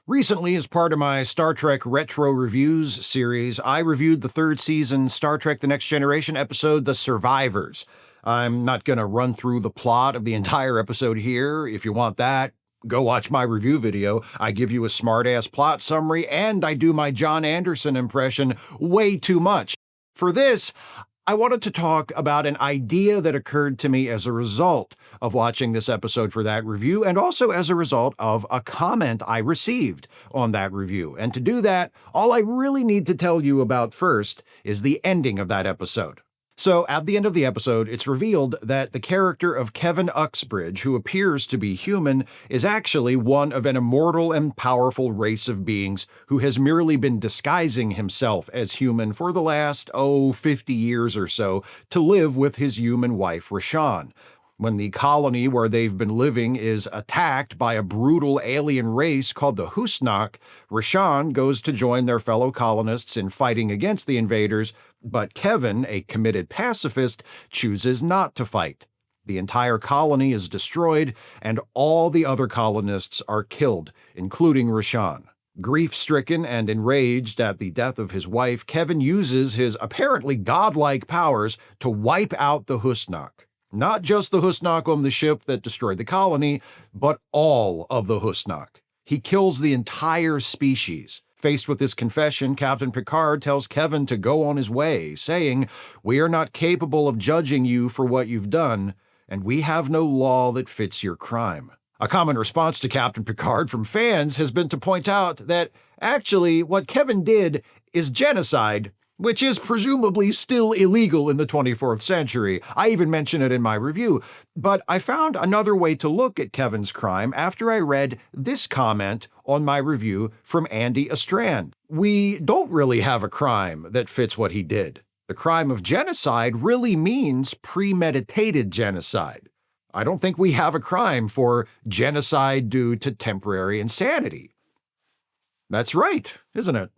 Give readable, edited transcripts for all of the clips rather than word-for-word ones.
Recently, as part of my Star Trek Retro Reviews series, I reviewed the third season Star Trek The Next Generation episode, The Survivors. I'm not going to run through the plot of the entire episode here. If you want that, go watch my review video. I give you a smart-ass plot summary, and I do my John Anderson impression way too much. For this, I wanted to talk about an idea that occurred to me as a result of watching this episode for that review, and also as a result of a comment I received on that review. And to do that, all I really need to tell you about first is the ending of that episode. So at the end of the episode, it's revealed that the character of Kevin Uxbridge, who appears to be human, is actually one of an immortal and powerful race of beings who has merely been disguising himself as human for the last, 50 years or so, to live with his human wife, Rashawn. When the colony where they've been living is attacked by a brutal alien race called the Husnak, Rashawn goes to join their fellow colonists in fighting against the invaders, but Kevin, a committed pacifist, chooses not to fight. The entire colony is destroyed, and all the other colonists are killed, including Rashawn. Grief-stricken and enraged at the death of his wife, Kevin uses his apparently godlike powers to wipe out the Husnak. Not just the Husnak on the ship that destroyed the colony, but all of the Husnak. He kills the entire species. Faced with this confession, Captain Picard tells Kevin to go on his way, saying, "We are not capable of judging you for what you've done, and we have no law that fits your crime." A common response to Captain Picard from fans has been to point out that, actually, what Kevin did is genocide, which is presumably still illegal in the 24th century. I even mention it in my review. But I found another way to look at Kevin's crime after I read this comment on my review from Andy Ostrand. We don't really have a crime that fits what he did. The crime of genocide really means premeditated genocide. I don't think we have a crime for genocide due to temporary insanity. That's right, isn't it?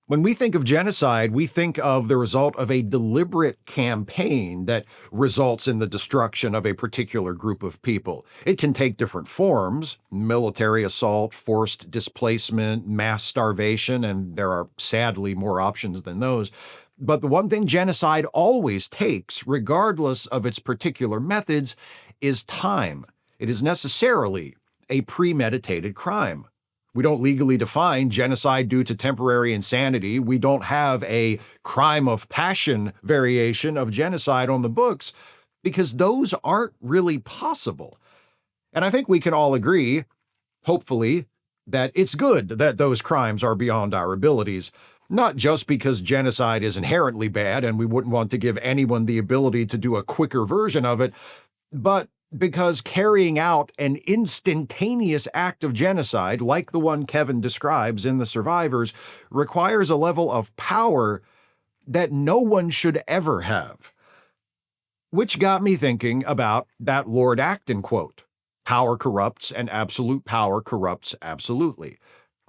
When we think of genocide, we think of the result of a deliberate campaign that results in the destruction of a particular group of people. It can take different forms: military assault, forced displacement, mass starvation, and there are sadly more options than those. But the one thing genocide always takes, regardless of its particular methods, is time. It is necessarily a premeditated crime. We don't legally define genocide due to temporary insanity. We don't have a crime of passion variation of genocide on the books because those aren't really possible. And I think we can all agree, hopefully, that it's good that those crimes are beyond our abilities, not just because genocide is inherently bad and we wouldn't want to give anyone the ability to do a quicker version of it, but because carrying out an instantaneous act of genocide, like the one Kevin describes in The Survivors, requires a level of power that no one should ever have. Which got me thinking about that Lord Acton quote, "Power corrupts, and absolute power corrupts absolutely."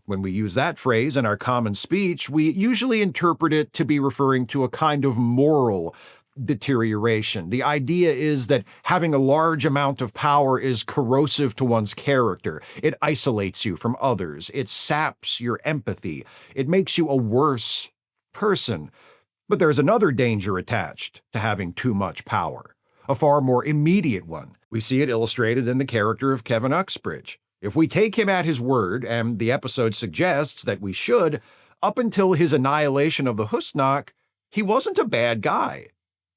When we use that phrase in our common speech, we usually interpret it to be referring to a kind of moral deterioration. The idea is that having a large amount of power is corrosive to one's character. It isolates you from others. It saps your empathy. It makes you a worse person. But there's another danger attached to having too much power, a far more immediate one. We see it illustrated in the character of Kevin Uxbridge. If we take him at his word, and the episode suggests that we should, up until his annihilation of the Husnak, he wasn't a bad guy.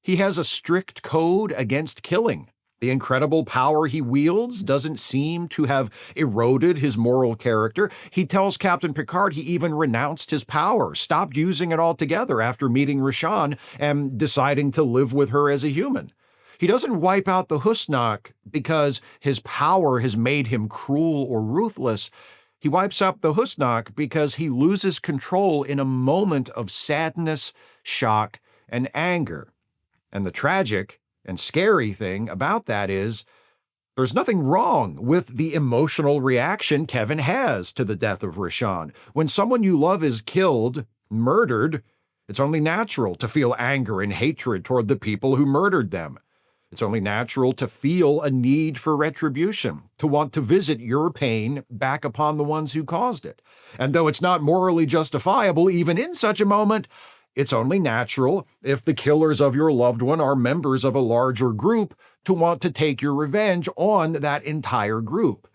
He has a strict code against killing. The incredible power he wields doesn't seem to have eroded his moral character. He tells Captain Picard he even renounced his power, stopped using it altogether after meeting Rashawn and deciding to live with her as a human. He doesn't wipe out the Husnak because his power has made him cruel or ruthless. He wipes out the Husnak because he loses control in a moment of sadness, shock, and anger. And the tragic and scary thing about that is there's nothing wrong with the emotional reaction Kevin has to the death of Rashawn. When someone you love is killed, murdered, it's only natural to feel anger and hatred toward the people who murdered them. It's only natural to feel a need for retribution, to want to visit your pain back upon the ones who caused it. And though it's not morally justifiable, even in such a moment, it's only natural, if the killers of your loved one are members of a larger group, to want to take your revenge on that entire group.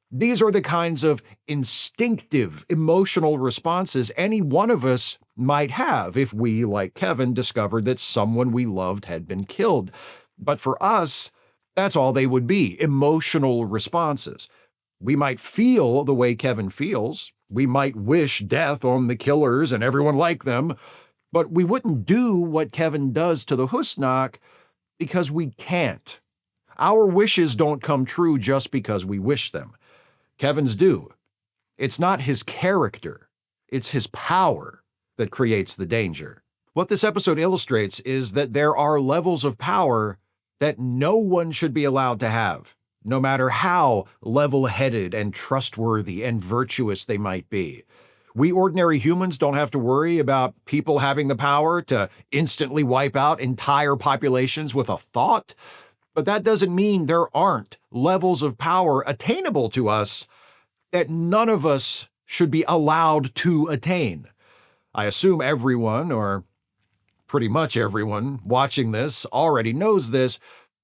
These are the kinds of instinctive, emotional responses any one of us might have if we, like Kevin, discovered that someone we loved had been killed. But for us, that's all they would be, emotional responses. We might feel the way Kevin feels. We might wish death on the killers and everyone like them, but we wouldn't do what Kevin does to the Husnak because we can't. Our wishes don't come true just because we wish them. Kevin's do. It's not his character, it's his power that creates the danger. What this episode illustrates is that there are levels of power that no one should be allowed to have, no matter how level-headed and trustworthy and virtuous they might be. We ordinary humans don't have to worry about people having the power to instantly wipe out entire populations with a thought. But that doesn't mean there aren't levels of power attainable to us that none of us should be allowed to attain. I assume everyone, or pretty much everyone, watching this already knows this,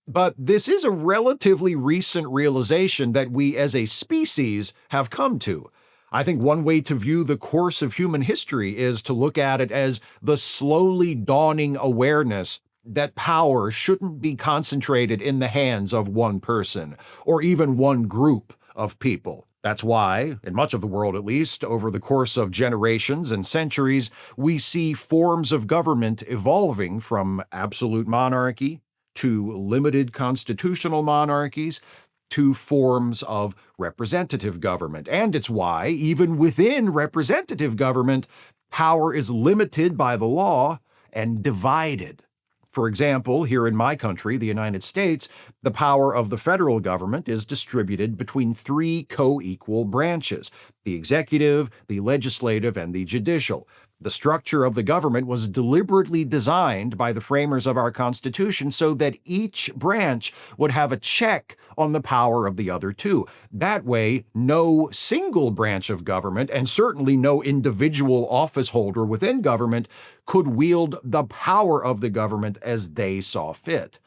but this is a relatively recent realization that we as a species have come to. I think one way to view the course of human history is to look at it as the slowly dawning awareness that power shouldn't be concentrated in the hands of one person, or even one group of people. That's why, in much of the world at least, over the course of generations and centuries, we see forms of government evolving from absolute monarchy to limited constitutional monarchies to forms of representative government. And it's why, even within representative government, power is limited by the law and divided. For example, here in my country, the United States, the power of the federal government is distributed between three co-equal branches: the executive, the legislative, and the judicial. The structure of the government was deliberately designed by the framers of our Constitution so that each branch would have a check on the power of the other two. That way, no single branch of government, and certainly no individual office holder within government, could wield the power of the government as they saw fit.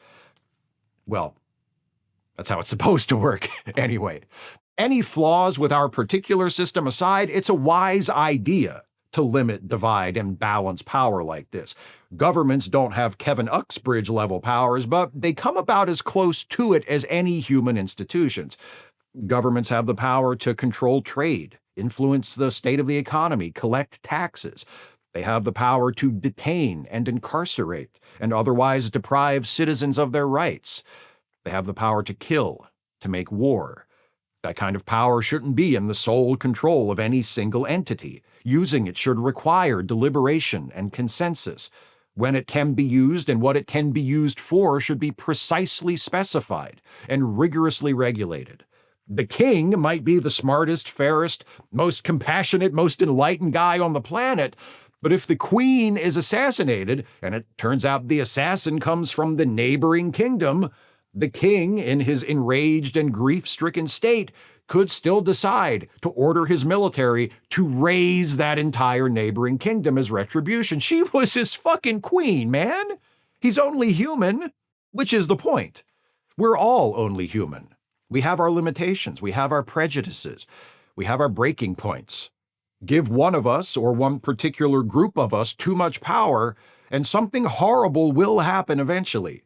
Well, that's how it's supposed to work, anyway. Any flaws with our particular system aside, it's a wise idea to limit, divide, and balance power like this. Governments don't have Kevin Uxbridge level powers, but they come about as close to it as any human institutions. Governments have the power to control trade, influence the state of the economy, collect taxes. They have the power to detain and incarcerate, and otherwise deprive citizens of their rights. They have the power to kill, to make war. That kind of power shouldn't be in the sole control of any single entity. Using it should require deliberation and consensus. When it can be used and what it can be used for should be precisely specified and rigorously regulated. The king might be the smartest, fairest, most compassionate, most enlightened guy on the planet, but if the queen is assassinated, and it turns out the assassin comes from the neighboring kingdom, the king, in his enraged and grief-stricken state, could still decide to order his military to raze that entire neighboring kingdom as retribution. She was his fucking queen, man. He's only human, which is the point. We're all only human. We have our limitations. We have our prejudices. We have our breaking points. Give one of us or one particular group of us too much power, and something horrible will happen eventually.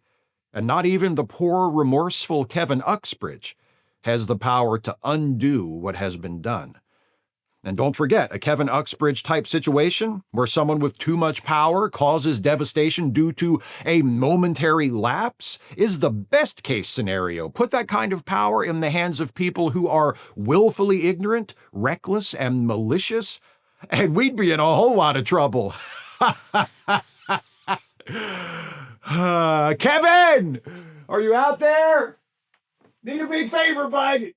And not even the poor, remorseful Kevin Uxbridge has the power to undo what has been done. And don't forget, a Kevin Uxbridge type situation where someone with too much power causes devastation due to a momentary lapse is the best case scenario. Put that kind of power in the hands of people who are willfully ignorant, reckless, and malicious, and we'd be in a whole lot of trouble. Kevin, are you out there? Need a big favor, bud.